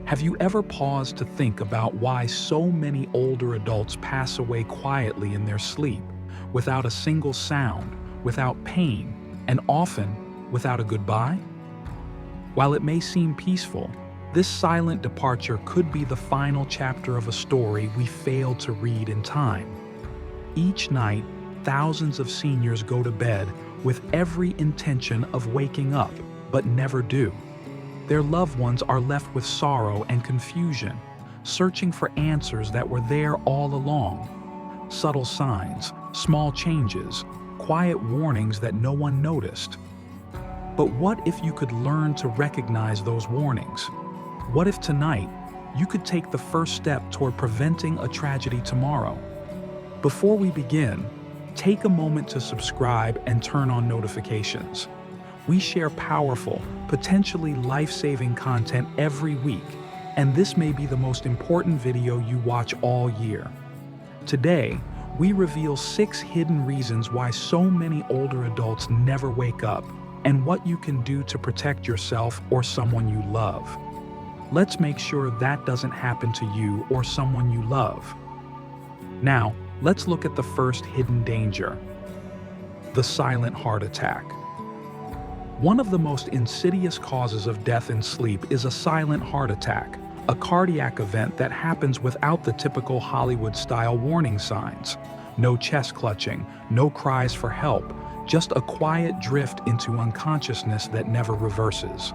Have you ever paused to think about why so many older adults pass away quietly in their sleep, without a single sound, without pain, and often without a goodbye? While it may seem peaceful, this silent departure could be the final chapter of a story we failed to read in time. Each night, thousands of seniors go to bed with every intention of waking up, but never do. Their loved ones are left with sorrow and confusion, searching for answers that were there all along. Subtle signs, small changes, quiet warnings that no one noticed. But what if you could learn to recognize those warnings? What if tonight you could take the first step toward preventing a tragedy tomorrow? Before we begin, take a moment to subscribe and turn on notifications. We share powerful, potentially life-saving content every week, and this may be the most important video you watch all year. Today, we reveal 6 hidden reasons why so many older adults never wake up, and what you can do to protect yourself or someone you love. Let's make sure that doesn't happen to you or someone you love. Now, let's look at the first hidden danger: the silent heart attack. One of the most insidious causes of death in sleep is a silent heart attack, a cardiac event that happens without the typical Hollywood-style warning signs. No chest clutching, no cries for help, just a quiet drift into unconsciousness that never reverses.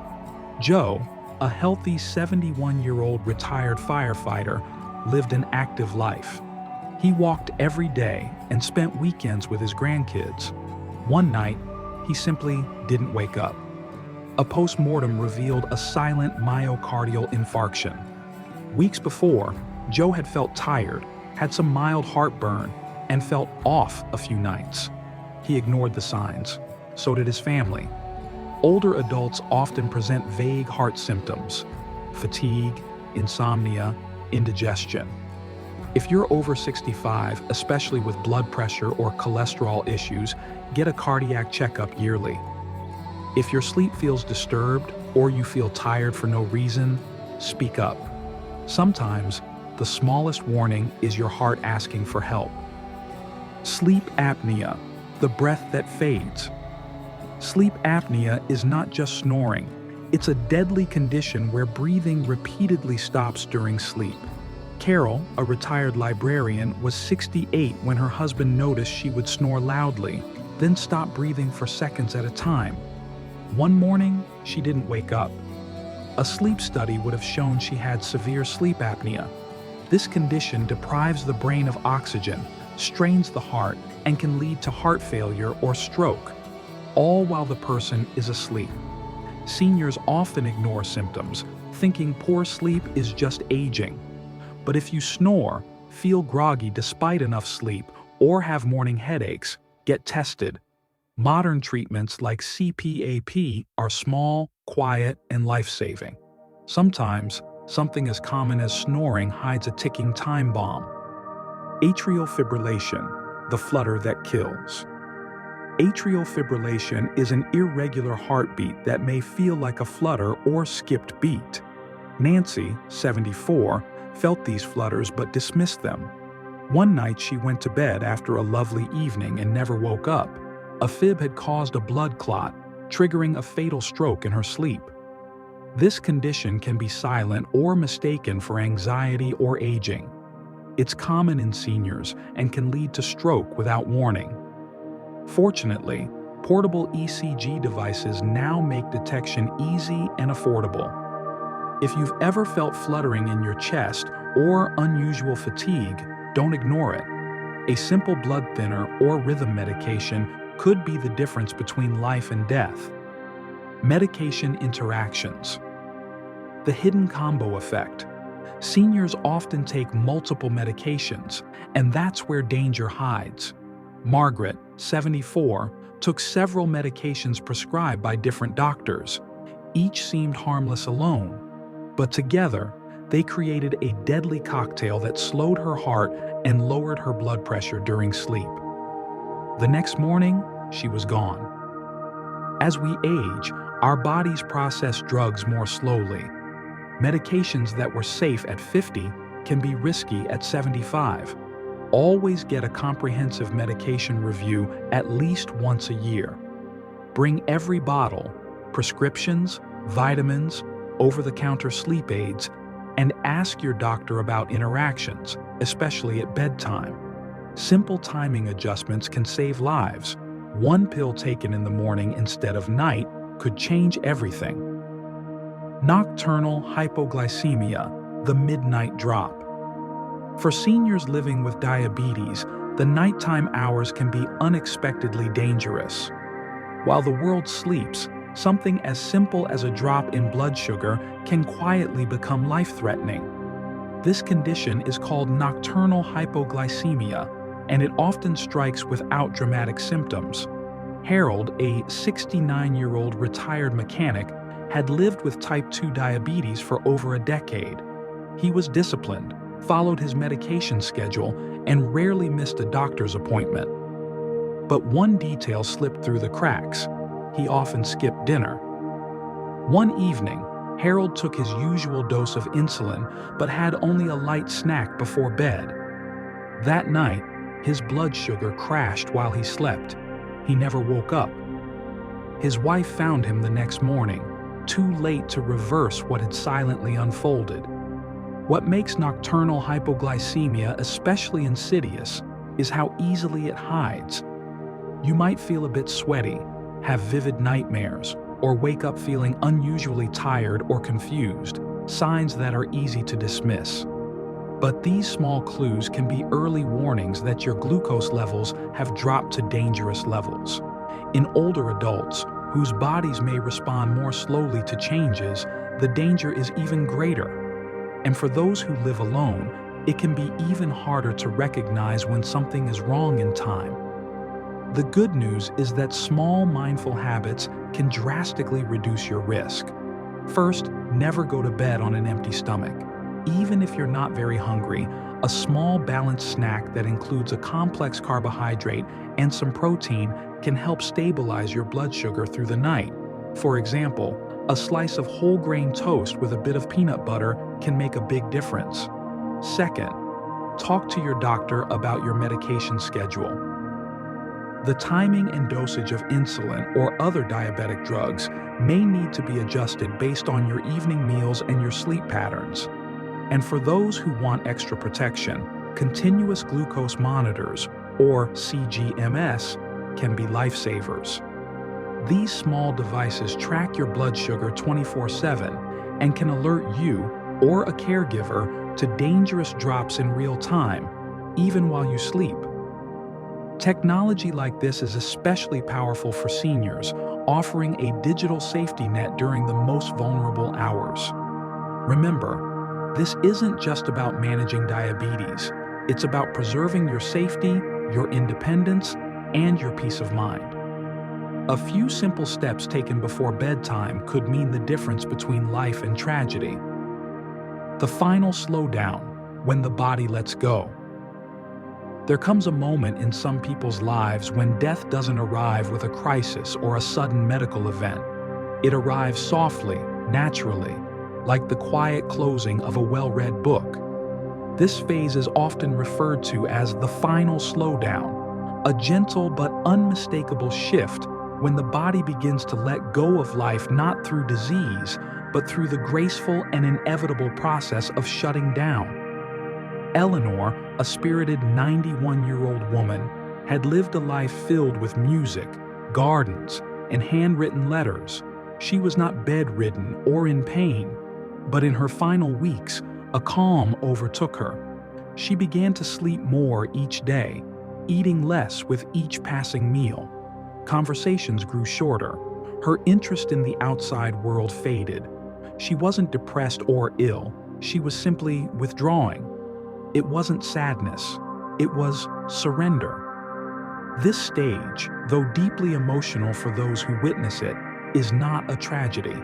Joe, a healthy 71-year-old retired firefighter, lived an active life. He walked every day and spent weekends with his grandkids. One night, he simply didn't wake up. A post-mortem revealed a silent myocardial infarction. Weeks before, Joe had felt tired, had some mild heartburn, and felt off a few nights. He ignored the signs. So did his family. Older adults often present vague heart symptoms: fatigue, insomnia, indigestion. If you're over 65, especially with blood pressure or cholesterol issues, get a cardiac checkup yearly. If your sleep feels disturbed or you feel tired for no reason, speak up. Sometimes, the smallest warning is your heart asking for help. Sleep apnea, the breath that fades. Sleep apnea is not just snoring. It's a deadly condition where breathing repeatedly stops during sleep. Carol, a retired librarian, was 68 when her husband noticed she would snore loudly, then stop breathing for seconds at a time. One morning, she didn't wake up. A sleep study would have shown she had severe sleep apnea. This condition deprives the brain of oxygen, strains the heart, and can lead to heart failure or stroke, all while the person is asleep. Seniors often ignore symptoms, thinking poor sleep is just aging. But if you snore, feel groggy despite enough sleep, or have morning headaches, get tested. Modern treatments like CPAP are small, quiet, and life-saving. Sometimes, something as common as snoring hides a ticking time bomb. Atrial fibrillation, the flutter that kills. Atrial fibrillation is an irregular heartbeat that may feel like a flutter or skipped beat. Nancy, 74, felt these flutters but dismissed them. One night she went to bed after a lovely evening and never woke up. A fib had caused a blood clot, triggering a fatal stroke in her sleep. This condition can be silent or mistaken for anxiety or aging. It's common in seniors and can lead to stroke without warning. Fortunately, portable ECG devices now make detection easy and affordable. If you've ever felt fluttering in your chest or unusual fatigue, don't ignore it. A simple blood thinner or rhythm medication could be the difference between life and death. Medication interactions. The hidden combo effect. Seniors often take multiple medications, and that's where danger hides. Margaret, 74, took several medications prescribed by different doctors. Each seemed harmless alone, but together, they created a deadly cocktail that slowed her heart and lowered her blood pressure during sleep. The next morning, she was gone. As we age, our bodies process drugs more slowly. Medications that were safe at 50 can be risky at 75. Always get a comprehensive medication review at least once a year. Bring every bottle, prescriptions, vitamins, over-the-counter sleep aids, and ask your doctor about interactions, especially at bedtime. Simple timing adjustments can save lives. One pill taken in the morning instead of night could change everything. Nocturnal hypoglycemia, the midnight drop. For seniors living with diabetes, the nighttime hours can be unexpectedly dangerous. While the world sleeps, something as simple as a drop in blood sugar can quietly become life-threatening. This condition is called nocturnal hypoglycemia, and it often strikes without dramatic symptoms. Harold, a 69-year-old retired mechanic, had lived with type 2 diabetes for over a decade. He was disciplined, followed his medication schedule, and rarely missed a doctor's appointment. But one detail slipped through the cracks. He often skipped dinner. One evening, Harold took his usual dose of insulin but had only a light snack before bed. That night, his blood sugar crashed while he slept. He never woke up. His wife found him the next morning, too late to reverse what had silently unfolded. What makes nocturnal hypoglycemia especially insidious is how easily it hides. You might feel a bit sweaty, have vivid nightmares, or wake up feeling unusually tired or confused, signs that are easy to dismiss. But these small clues can be early warnings that your glucose levels have dropped to dangerous levels. In older adults, whose bodies may respond more slowly to changes, the danger is even greater. And for those who live alone, it can be even harder to recognize when something is wrong in time. The good news is that small mindful habits can drastically reduce your risk. First, never go to bed on an empty stomach. Even if you're not very hungry, a small balanced snack that includes a complex carbohydrate and some protein can help stabilize your blood sugar through the night. For example, a slice of whole grain toast with a bit of peanut butter can make a big difference. Second, talk to your doctor about your medication schedule. The timing and dosage of insulin or other diabetic drugs may need to be adjusted based on your evening meals and your sleep patterns. And for those who want extra protection, continuous glucose monitors, or CGMs, can be lifesavers. These small devices track your blood sugar 24/7 and can alert you or a caregiver to dangerous drops in real time, even while you sleep. Technology like this is especially powerful for seniors, offering a digital safety net during the most vulnerable hours. Remember, this isn't just about managing diabetes. It's about preserving your safety, your independence, and your peace of mind. A few simple steps taken before bedtime could mean the difference between life and tragedy. The final slowdown, when the body lets go. There comes a moment in some people's lives when death doesn't arrive with a crisis or a sudden medical event. It arrives softly, naturally, like the quiet closing of a well-read book. This phase is often referred to as the final slowdown, a gentle but unmistakable shift when the body begins to let go of life not through disease, but through the graceful and inevitable process of shutting down. Eleanor, a spirited 91-year-old woman, had lived a life filled with music, gardens, and handwritten letters. She was not bedridden or in pain, but in her final weeks, a calm overtook her. She began to sleep more each day, eating less with each passing meal. Conversations grew shorter. Her interest in the outside world faded. She wasn't depressed or ill. She was simply withdrawing. It wasn't sadness. It was surrender. This stage, though deeply emotional for those who witness it, is not a tragedy.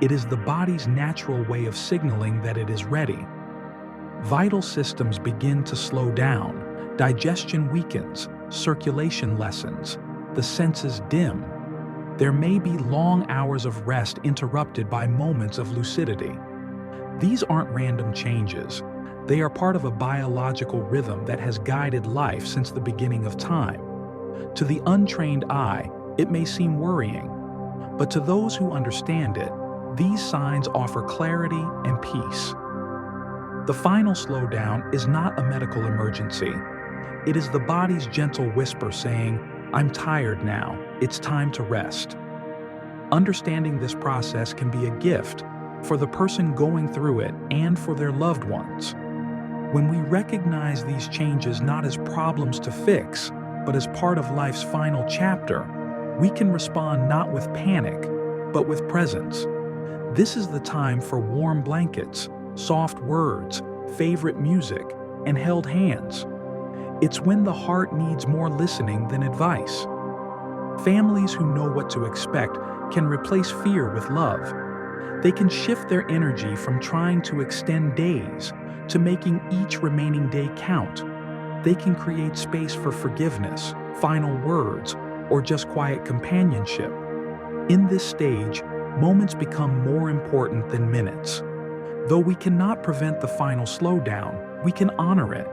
It is the body's natural way of signaling that it is ready. Vital systems begin to slow down, digestion weakens, circulation lessens, the senses dim. There may be long hours of rest interrupted by moments of lucidity. These aren't random changes. They are part of a biological rhythm that has guided life since the beginning of time. To the untrained eye, it may seem worrying, but to those who understand it, these signs offer clarity and peace. The final slowdown is not a medical emergency. It is the body's gentle whisper saying, "I'm tired now, it's time to rest." Understanding this process can be a gift for the person going through it and for their loved ones. When we recognize these changes not as problems to fix, but as part of life's final chapter, we can respond not with panic, but with presence. This is the time for warm blankets, soft words, favorite music, and held hands. It's when the heart needs more listening than advice. Families who know what to expect can replace fear with love. They can shift their energy from trying to extend days to making each remaining day count. They can create space for forgiveness, final words, or just quiet companionship. In this stage, moments become more important than minutes. Though we cannot prevent the final slowdown, we can honor it.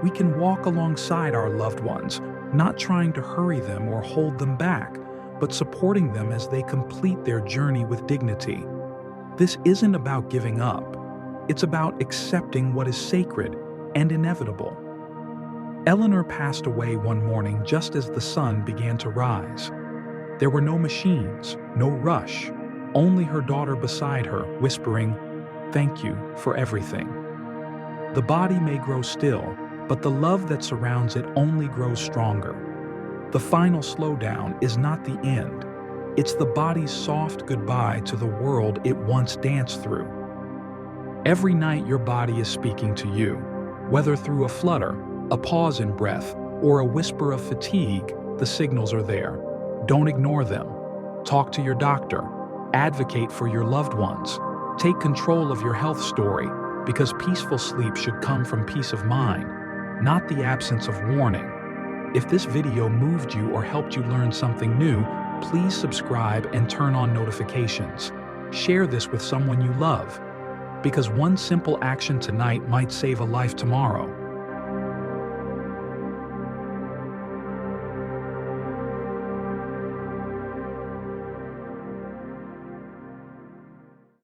We can walk alongside our loved ones, not trying to hurry them or hold them back, but supporting them as they complete their journey with dignity. This isn't about giving up. It's about accepting what is sacred and inevitable. Eleanor passed away one morning just as the sun began to rise. There were no machines, no rush, only her daughter beside her, whispering, "Thank you for everything." The body may grow still, but the love that surrounds it only grows stronger. The final slowdown is not the end. It's the body's soft goodbye to the world it once danced through. Every night your body is speaking to you, whether through a flutter, a pause in breath, or a whisper of fatigue, the signals are there. Don't ignore them. Talk to your doctor. Advocate for your loved ones. Take control of your health story, because peaceful sleep should come from peace of mind, not the absence of warning. If this video moved you or helped you learn something new, please subscribe and turn on notifications. Share this with someone you love, because one simple action tonight might save a life tomorrow.